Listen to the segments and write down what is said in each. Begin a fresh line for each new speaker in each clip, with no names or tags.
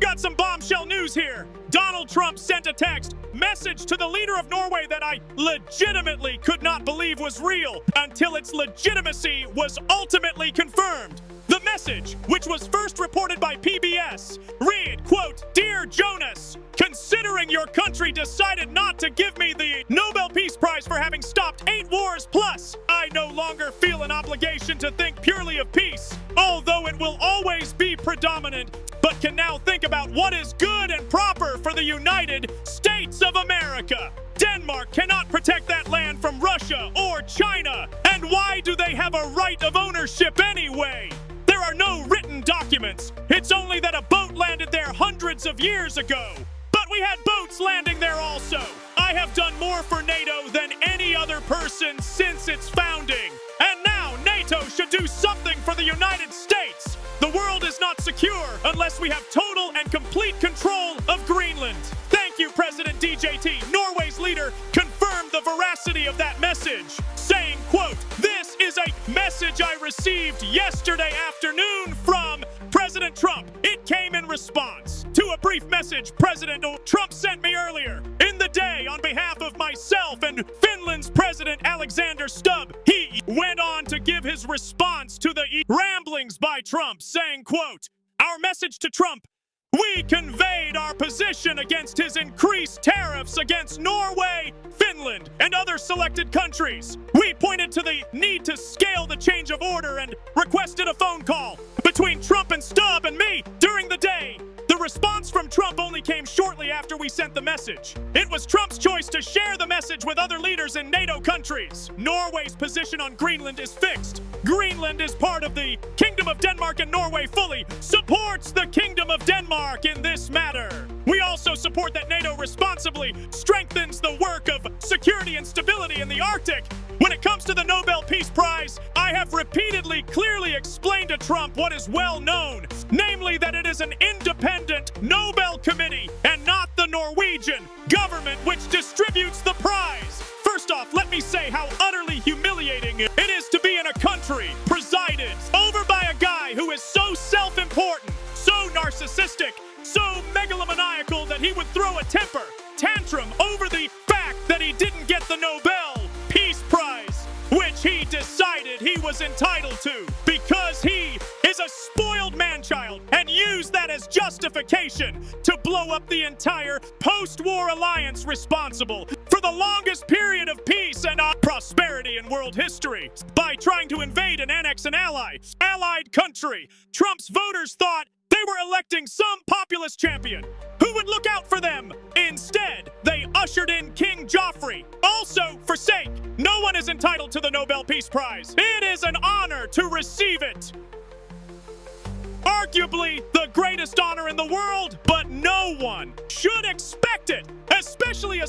got some bombshell news here. Donald Trump sent a text message to the leader of Norway that I legitimately could not believe was real until its legitimacy was ultimately confirmed. The message, which was first reported by PBS, read, quote, "Dear Jonas, considering your country decided not to give me the Nobel Peace Prize for having stopped 8 wars plus, I no longer feel an obligation to think purely of peace, although it will always be predominant, but can now think about what is good and proper for the United States of America. Denmark cannot protect that land from Russia or China, and why do they have a right of ownership anyway? There are no written documents. It's only that a boat landed there hundreds of years ago. But we had boats landing there also. I have done more for NATO than any other person since its founding. And now NATO should do something for the United States. The world is not secure unless we have total and complete control of Greenland." Thank you, President DJT. Norway's leader confirmed the veracity of that message, saying, quote, "This is a message I received yesterday afternoon from President Trump. It came in response to a brief message President Trump sent me earlier in the day on behalf of myself and Finland's President Alexander Stubb." He went on to give his response to the ramblings by Trump, saying, quote, "Our message to Trump, we conveyed our position against his increased tariffs against Norway, Finland, and other selected countries. We pointed to the need to scale the change of order and requested a phone call between Trump and Stubb and me during the day. The response from Trump only came shortly after we sent the message. It was Trump's choice to share the message with other leaders in NATO countries. Norway's position on Greenland is fixed. Greenland is part of the Kingdom of Denmark, and Norway fully supports the Kingdom of Denmark in this matter. We also support that NATO responsibly strengthens the work of security and stability in the Arctic. When it comes to the Nobel Peace Prize, I have repeatedly clearly explained to Trump what is well known, namely that it is an independent Nobel Committee and not the Norwegian government which distributes the prize. First off, let me say how utterly humiliating it is to be in a country presided over by a guy who is so self-important, so narcissistic, so megalomaniacal that he would throw a temper tantrum over the fact that he didn't get the Nobel Peace Prize, which he decided he was entitled to, because he is a spoiled man-child and used that as justification to blow up the entire post-war alliance responsible for the longest period of peace and prosperity in world history by trying to invade and annex an allied country. Trump's voters thought they were electing some populist champion who would look out for them. Instead, they ushered in King Joffrey. Also, for sake, no one is entitled to the Nobel Peace Prize. It is an honor to receive it. Arguably the greatest honor in the world, but no one should expect it, especially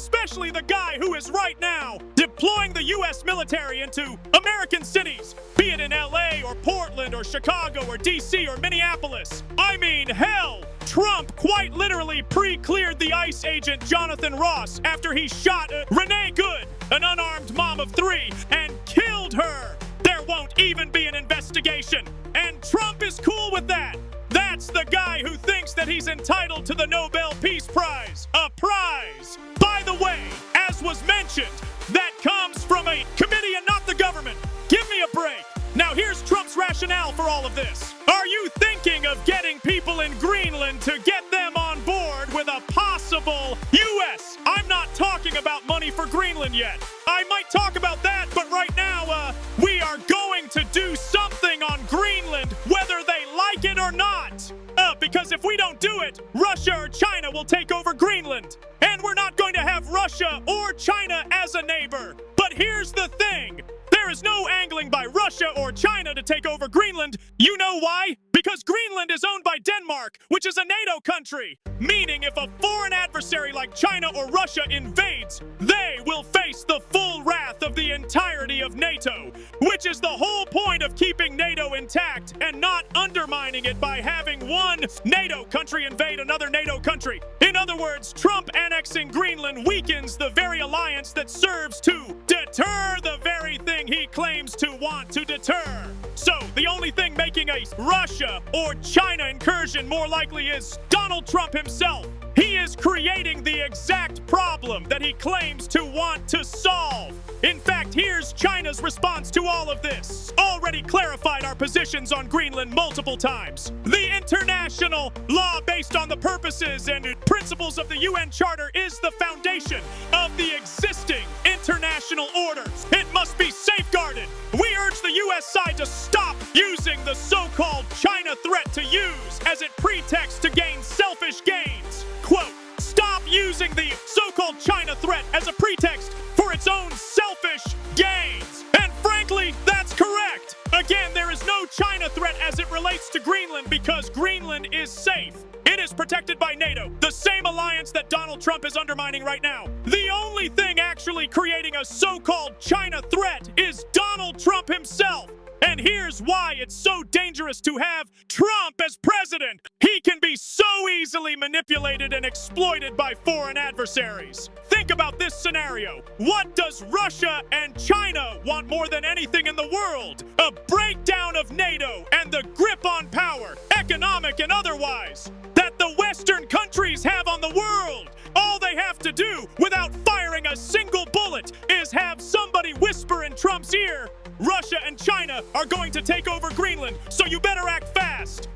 the guy who is right now deploying the U.S. military into American cities, be it in LA or Portland or Chicago or DC or Minneapolis. I mean, hell, Trump quite literally pre-cleared the ICE agent Jonathan Ross after he shot Renee Good, an unarmed mom of 3, and killed her. There won't even be an investigation, and Trump is cool with that. That's the guy who thinks that he's entitled to the Nobel Peace Prize. A prize, by the way, as was mentioned, that comes from a committee and not the government. Give me a break. Now here's Trump's rationale for all of this. Are you thinking of getting people in Greenland to get them on board with a possible U.S.? I'm not talking about money for Greenland yet. I might talk about that, but right now, we are going to do something on Greenland, whether they like it or not. Because if we don't do it, Russia or China will take over Greenland. And we're not going to have Russia or China as a neighbor. But here's the thing. There is no angling by Russia or China to take over Greenland. You know why? Because Greenland is owned by Denmark, which is a NATO country. Meaning if a foreign adversary like China or Russia invades, they will face the full wrath of the entirety of NATO, which is the whole point of keeping NATO intact and not undermining it by having one NATO country invade another NATO country. In other words, Trump annexing Greenland weakens the very alliance that serves to deter the very thing he claims to want to deter. So the only thing making a Russia or China incursion more likely is Donald Trump himself. He is creating the exact problem that he claims to want to solve. In fact, here's China's response to all of this. Already clarified our positions on Greenland multiple times. The international law based on the purposes and principles of the UN Charter is the foundation of the existing international order. It must be safeguarded. We urge the U.S. side to stop using the so-called China threat to use as a pretext to gain selfish gains. Quote, stop using the so-called China threat as a pretext for its own selfish gains. And frankly, that's correct. Again, there is no China threat as it relates to Greenland because Greenland is safe. It is protected by NATO, the same alliance that Donald Trump is undermining right now. The only thing actually creating a so-called China threat is Donald Trump himself. And here's why it's so dangerous to have Trump as president. He can be so easily manipulated and exploited by foreign adversaries. Think about this scenario. What does Russia and China want more than anything in the world? A breakdown of NATO and the grip on power, economic and otherwise, that the Western countries have on the world. All they have to do without firing a single bullet is have somebody whisper in Trump's ear, Russia and China are going to take over Greenland, so you better act fast.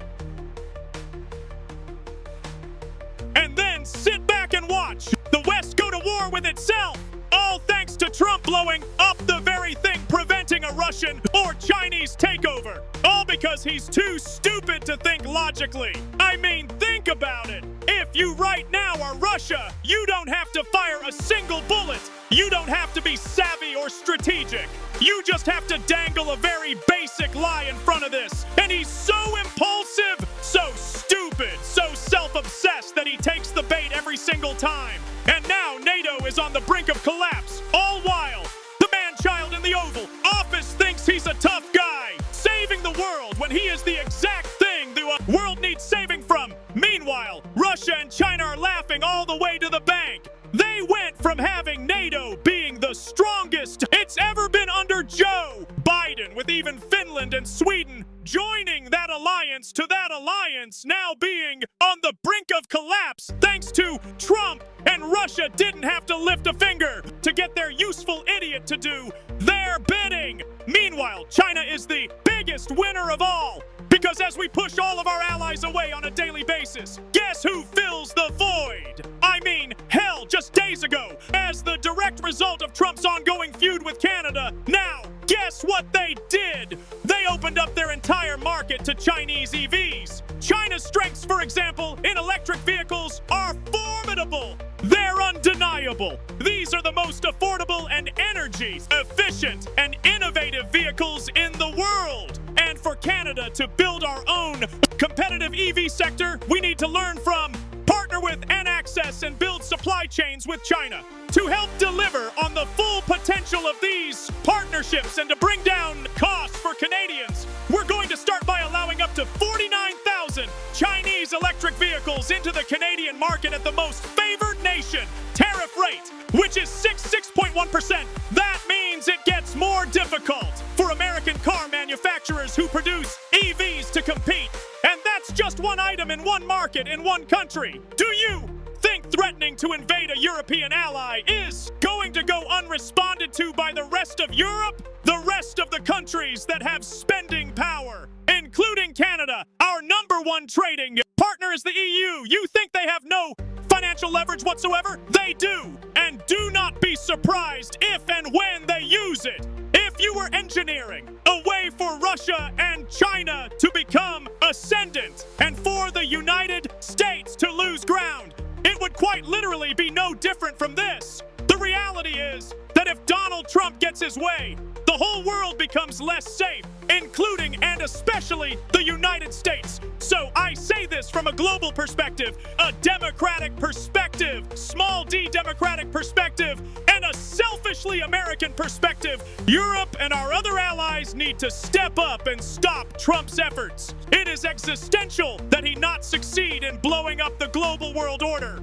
And then sit back and watch the West go to war with itself, all thanks to Trump blowing up the very thing preventing a Russian or Chinese takeover. All because he's too stupid to think logically. I mean, think about it. If you right now are Russia, you don't have to fire a single bullet. You don't have to be savvy or strategic. You just have to dangle a very basic lie in front of this. And he's so impulsive, so stupid, so self-obsessed that he takes the bait every single time. And now NATO is on the brink of collapse. All while the man-child in the Oval Office thinks he's a tough guy, saving the world when he is the exact thing the world needs saving from. Meanwhile, Russia and China are laughing all the way to the bank. They went from having NATO being the strongest it's ever been under Joe Biden, with even Finland and Sweden joining that alliance, to that alliance now being on the brink of collapse thanks to Trump, and Russia didn't have to lift a finger to get their useful idiot to do their bidding. Meanwhile, China is the biggest winner of all, because as we push all of our allies away on a daily basis, guess who fills the void? I mean, hell, just days ago, as the direct result of Trump's ongoing feud with Canada. Now, guess what they did? They opened up their entire market to Chinese EVs. China's strengths, for example, in electric vehicles are formidable. They're undeniable. These are the most affordable and energy efficient and innovative vehicles in the world. And for Canada to build our own competitive EV sector, we need to learn from, partner with, and access and build supply chains with China to help deliver on the full potential of these partnerships and to bring down costs for Canadians. We're going to start by allowing up to 49,000 Chinese electric vehicles into the Canadian market at the most favored nation tariff rate, which is 6.1%. That means it gets more difficult for American car manufacturers who produce EVs to compete. And that's just one item in one market in one country. Do you think threatening to invade a European ally is going to go unresponded to by the rest of Europe? The rest of the countries that have spending power, including Canada, our #1 trading partner is the EU. You think they have no financial leverage whatsoever? They do. And do not be surprised if and when they use it. If you were engineering a way for Russia and China to become ascendant and for the United States to lose ground, it would quite literally be no different from this. The reality is that if Donald Trump gets his way, the whole world becomes less safe, including and especially the United States. So I say this from a global perspective, a democratic perspective, small d democratic perspective, and a selfishly American perspective. Europe and our other allies need to step up and stop Trump's efforts. It is existential that he not succeed in blowing up the global world order.